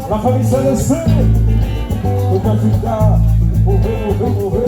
La famille Céleste, au Africa, mauvais.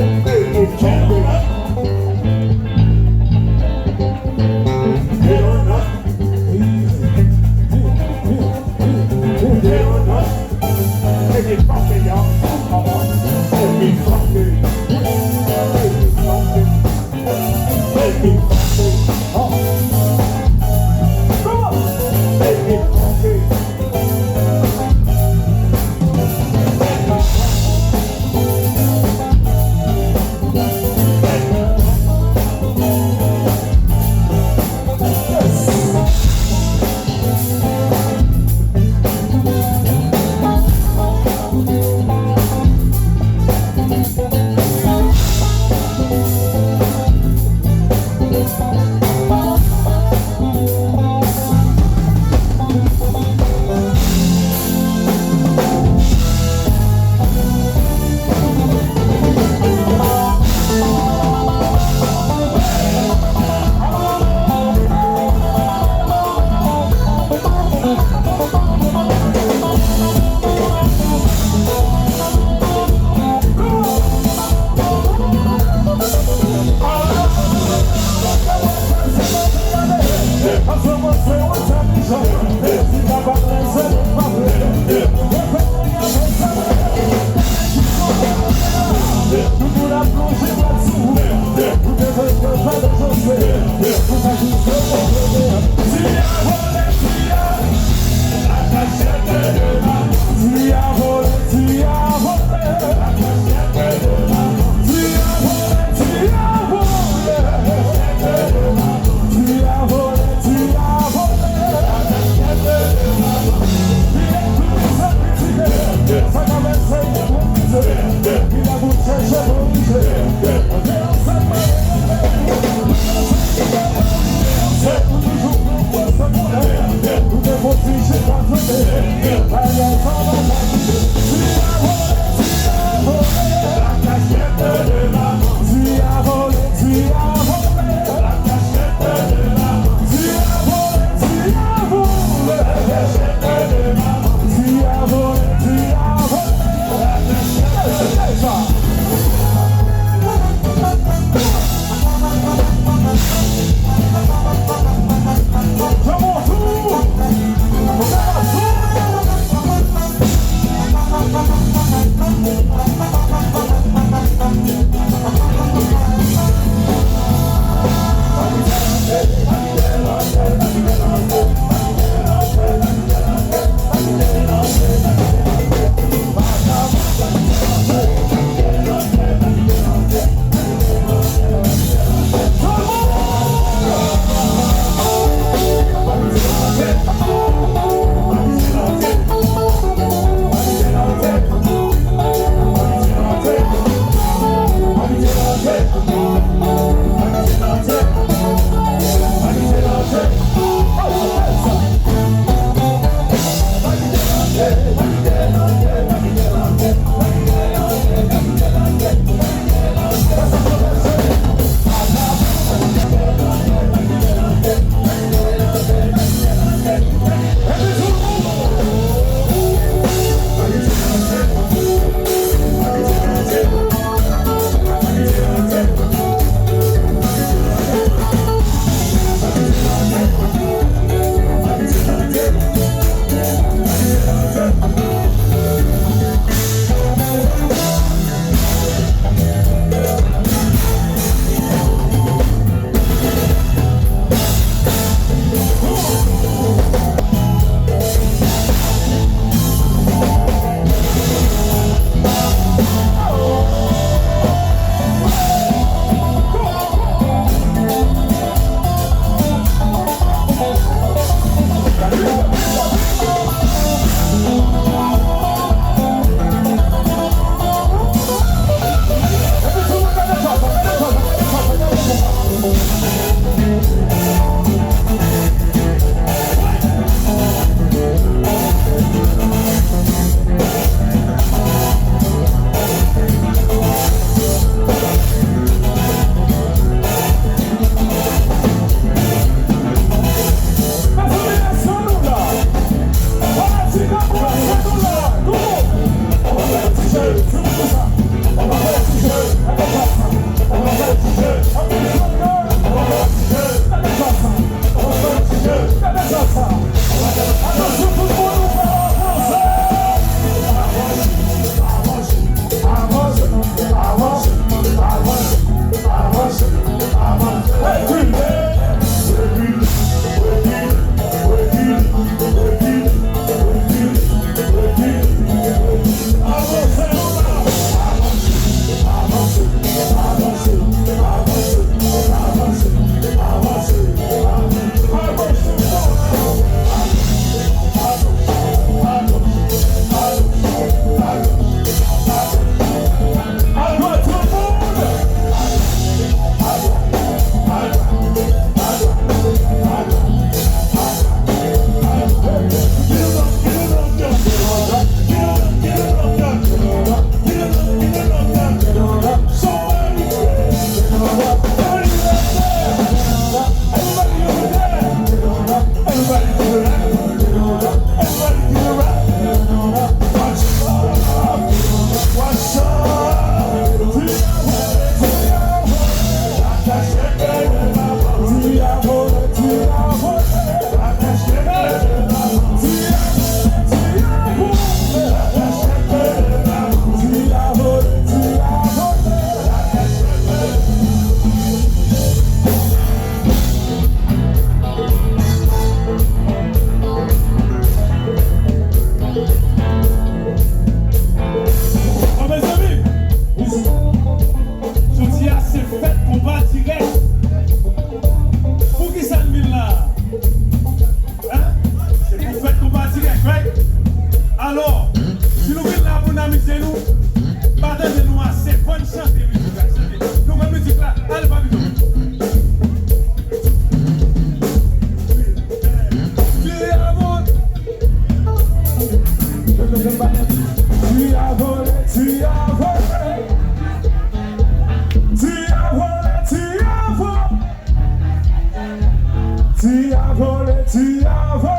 tu as volé.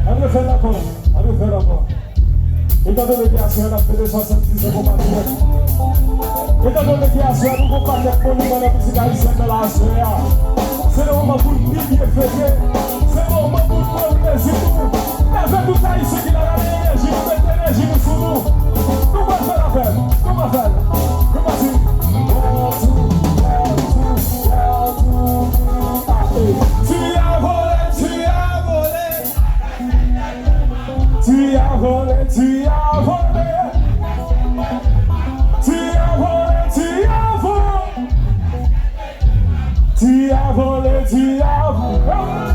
Allez faire la porte, allez faire la porte. Étant donné qu'il y a sur la fait de 70 ans, étant donné qu'il y a sur nous qu'on parle de nous dans la musique haïtienne de la soirée, c'est le moment pour nous bien fêter, c'est le moment pour nous prendre plaisir. Avec tout haïtien qui a l'énergie, nous mettons l'énergie sur nous. Nous allons faire la fête, nous allons faire. Nous allons tu as volé, tu as volé. Tu as volé, tu as volé. Tu as volé, tu as volé. Tu as volé, tu as volé.